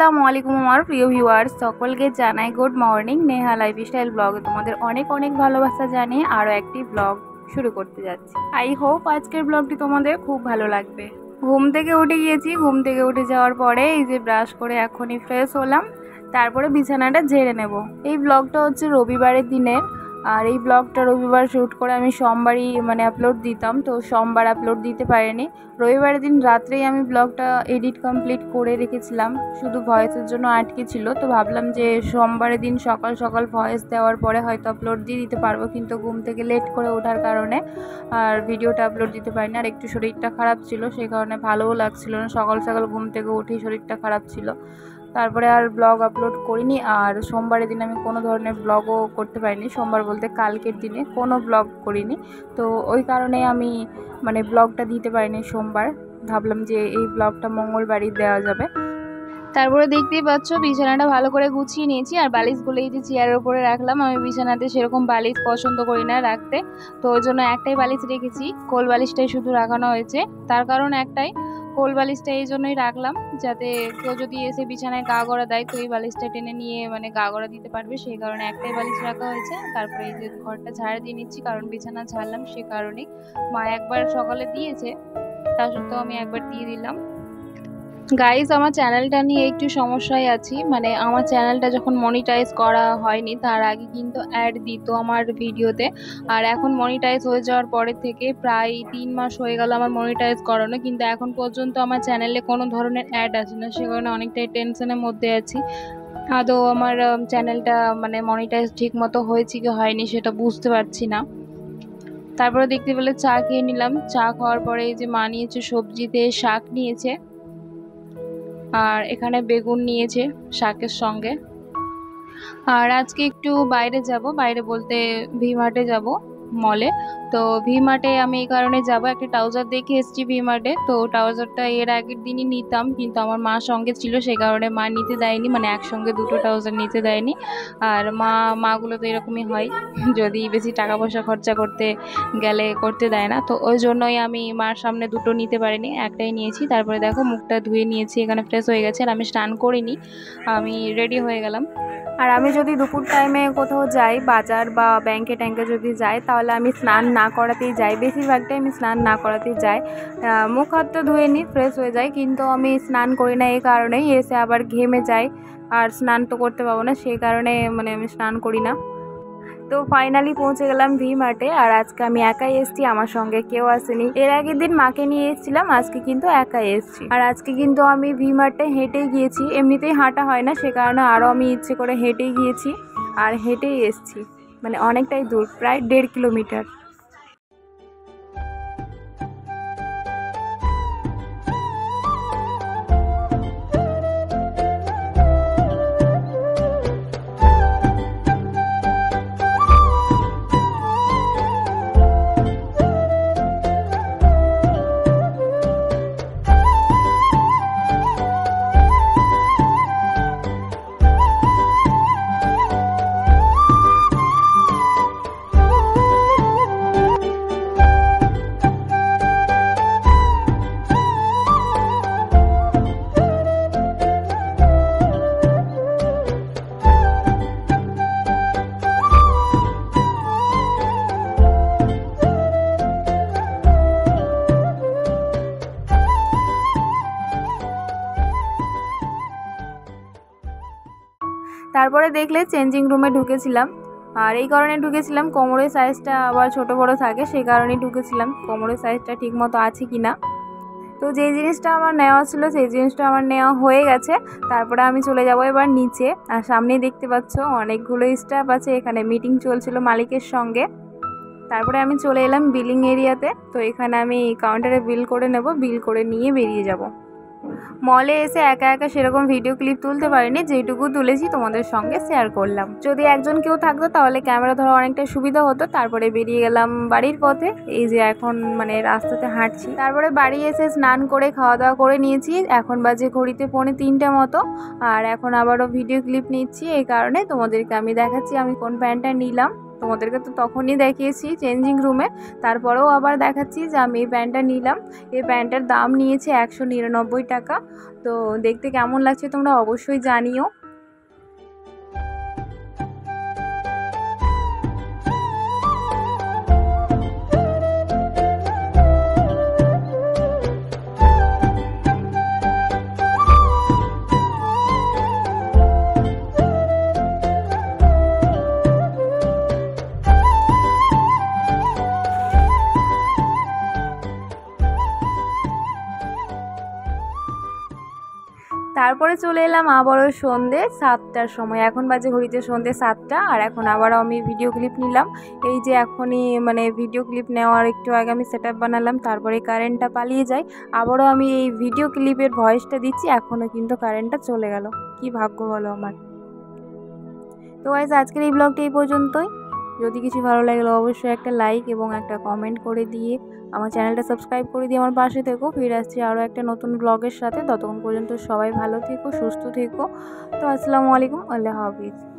আসসালামু আলাইকুম আমার প্রিয় ভিউয়ার্স সকলকে জানাই গুড মর্নিং। নেহা লাইফস্টাইল ব্লগে তোমাদের অনেক অনেক ভালোবাসা জানিয়ে আরও একটি ব্লগ শুরু করতে যাচ্ছি। আই হোপ আজকের ব্লগটি তোমাদের খুব ভালো লাগবে। ঘুম থেকে উঠে গিয়েছি, ঘুম থেকে উঠে যাওয়ার পরে এই যে ব্রাশ করে এখনই ফ্রেশ হলাম, তারপরে বিছানাটা ঝেড়ে নেব। এই ব্লগটা হচ্ছে রবিবারের দিনের, আর এই ব্লগটা রবিবার শ্যুট করে আমি সোমবারই আপলোড দিতাম, তো সোমবার আপলোড দিতে পারিনি। রবিবারের দিন রাত্রেই আমি ব্লগটা এডিট কমপ্লিট করে রেখেছিলাম, শুধু ভয়েসের জন্য আটকে ছিল। তো ভাবলাম যে সোমবারের দিন সকাল সকাল ভয়েস দেওয়ার পরে হয়তো আপলোড দিয়ে দিতে পারবো, কিন্তু ঘুম থেকে লেট করে ওঠার কারণে আর ভিডিওটা আপলোড দিতে পারিনি। আর একটু শরীরটা খারাপ ছিল, সেই কারণে ভালোও লাগছিল না, সকাল সকাল ঘুম থেকে উঠেই শরীরটা খারাপ ছিল। তারপরে আর ব্লগ আপলোড করিনি। আর সোমবারের দিন আমি কোনো ধরনের ব্লগও করতে পারিনি, সোমবার বলতে কালকের দিনে কোনো ব্লগ করিনি। তো ওই কারণে আমি ব্লগটা দিতে পারিনি সোমবার। ভাবলাম যে এই ব্লগটা মঙ্গলবারই দেওয়া যাবে। তারপরে দেখতেই পাচ্ছ বিছানাটা ভালো করে গুছিয়ে নিয়েছি, আর বালিশগুলো এই যে চেয়ারের উপরে রাখলাম। আমি বিছানাতে সেরকম বালিশ পছন্দ করি না রাখতে, তো ওই জন্য একটাই বালিশ রেখেছি, কোল বালিশটাই শুধু রাখানো হয়েছে। তার কারণ একটাই, কোল বালিশটা এই জন্যই রাখলাম যাতে কেউ যদি এসে বিছানায় গা গড়া দেয় তো এই বালিশটা টেনে নিয়ে গা গড়া দিতে পারবে, সেই কারণে একটাই বালিশ রাখা হয়েছে। তারপরে এই যে ঘরটা ঝাড় দিয়ে নিচ্ছি, কারণ বিছানা ঝাড়লাম সে কারণেই। মা একবার সকালে দিয়েছে, তা সত্ত্বেও আমি একবার দিয়ে দিলাম। গাইজ, আমার চ্যানেলটা নিয়ে একটু সমস্যায় আছি। আমার চ্যানেলটা যখন মনিটাইজ করা হয়নি তার আগে কিন্তু অ্যাড দিত আমার ভিডিওতে, আর এখন মনিটাইজ হয়ে যাওয়ার পরে থেকে প্রায় 3 মাস হয়ে গেল আমার মনিটাইজ করানো, কিন্তু এখন পর্যন্ত আমার চ্যানেলে কোনো ধরনের অ্যাড আসে না। সে কারণে অনেকটাই টেনশনের মধ্যে আছি। আদৌ আমার চ্যানেলটা মনিটাইজ ঠিক মতো হয়েছে কি হয়নি সেটা বুঝতে পারছি না। তারপরে দেখতে পেলে চা খেয়ে নিলাম। চা খাওয়ার পরে এই যে মা নিয়েছে সবজিতে শাক নিয়েছে, আর এখানে বেগুন নিয়েছে শাকের সঙ্গে। আর আজকে একটু বাইরে যাব, বাইরে বলতে ভি মার্টে যাব, মলে। তো ভি মার্টে আমি এই কারণে যাব, একটা ট্রাউজার দেখে এসেছি ভি মার্টে। তো ট্রাউজারটা এর আগের দিনই নিতাম, কিন্তু আমার মা সঙ্গে ছিল, সেই কারণে মা নিতে দেয়নি, একসঙ্গে দুটো ট্রাউজার নিতে দেয়নি। আর মাগুলো তো এরকমই হয়, যদি বেশি টাকা পয়সা খরচা করতে গেলে করতে দেয় না। তো ওই জন্যই আমি মার সামনে দুটো নিতে পারিনি, একটাই নিয়েছি। তারপরে দেখো মুখটা ধুয়ে নিয়েছি, এখানে ফ্রেশ হয়ে গেছে। আর আমি স্নান করিনি, আমি রেডি হয়ে গেলাম। আর আমি যদি দুপুর টাইমে কোথাও যাই, বাজার বা ব্যাংকে ট্যাঙ্কে যদি যাই, তাহলে আমি স্নান না করাতেই যাই, বেশিরভাগটাই আমি স্নান না করাতেই যাই। মুখ হাত তো ধুয়ে নিই, ফ্রেশ হয়ে যাই, কিন্তু আমি স্নান করি না। এই কারণেই এসে আবার ঘেমে যাই, আর স্নান তো করতে পারবো না, সেই কারণে আমি স্নান করি না। তো ফাইনালি পৌঁছে গেলাম ভি মার্টে। আর আজকে আমি একাই এসেছি, আমার সঙ্গে কেউ আসেনি। এর আগের দিন মাকে নিয়ে এসেছিলাম, আজকে কিন্তু একাই এসেছি। আর আজকে কিন্তু আমি ভি মার্টে হেঁটেই গিয়েছি, এমনিতেই হাঁটা হয় না, সে কারণে আরও আমি ইচ্ছে করে হেঁটেই গিয়েছি আর হেঁটেই এসেছি। অনেকটাই দূর, প্রায় 1.5 কিলোমিটার। তারপরে দেখলে চেঞ্জিং রুমে ঢুকেছিলাম, আর এই কারণে ঢুকেছিলাম, কোমরের সাইজটা আবার ছোট বড় থাকে, সেই কারণেই ঢুকেছিলাম কোমরের সাইজটা ঠিক মতো আছে কি না। তো যেই জিনিসটা আমার নেওয়া ছিল সেই জিনিসটা আমার নেওয়া হয়ে গেছে। তারপরে আমি চলে যাব এবার নিচে। আর সামনেই দেখতে পাচ্ছ অনেকগুলো স্টাফ আছে, এখানে মিটিং চলছিল মালিকের সঙ্গে। তারপরে আমি চলে এলাম বিলিং এরিয়াতে। তো এখানে আমি কাউন্টারে বিল করে নেব, বিল করে নিয়ে বেরিয়ে যাব। মলে এসে একা একা সেরকম ভিডিও ক্লিপ তুলতে পারিনি, যেটুকু তুলেছি তোমাদের সঙ্গে শেয়ার করলাম। যদি একজন কেউ থাকতো তাহলে ক্যামেরা ধরা অনেকটা সুবিধা হতো। তারপরে বেরিয়ে গেলাম বাড়ির পথে, এই যে এখন রাস্তাতে হাঁটছি। তারপরে বাড়ি এসে স্নান করে খাওয়া দাওয়া করে নিয়েছি, এখন বাজে ঘড়িতে 2:45 মতো। আর এখন আবারও ভিডিও ক্লিপ নিচ্ছি, এই কারণে তোমাদেরকে আমি দেখাচ্ছি আমি কোন প্যান্টটা নিলাম। তোমাদেরকে তো তখনই দেখিয়েছি চেঞ্জিং রুমে, তারপরেও আবার দেখাচ্ছি যে আমি এই প্যান্টটা নিলাম। এই প্যান্টটার দাম নিয়েছে 199 টাকা। তো দেখতে কেমন লাগছে তোমরা অবশ্যই জানিও। তারপরে চলে এলাম আবারও সন্ধ্যে 7টার সময়। এখন বাজে ঘড়িতে সন্ধ্যে 7টা, আর এখন আবারও আমি ভিডিও ক্লিপ নিলাম। এই যে এখনই ভিডিও ক্লিপ নেওয়ার একটু আগে আমি সেট আপ বানালাম, তারপরে কারেন্টটা পালিয়ে যায়। আবারও আমি এই ভিডিও ক্লিপের ভয়েসটা দিচ্ছি, এখনও কিন্তু কারেন্টটা চলে গেল। কি ভাগ্য বলো আমার। তো গাইস, আজকের এই ব্লগটা এই পর্যন্তই। যদি কিছু ভালো লাগলো অবশ্যই একটা লাইক এবং একটা কমেন্ট করে দিয়ে আমার চ্যানেলটা সাবস্ক্রাইব করে দিয়ে আমার পাশে থেকো। ফিরে আসছি আরও একটা নতুন ব্লগের সাথে। ততক্ষণ পর্যন্ত সবাই ভালো থেকো, সুস্থ থেকো। তো আসসালামু আলাইকুম, আল্লাহ হাফিজ।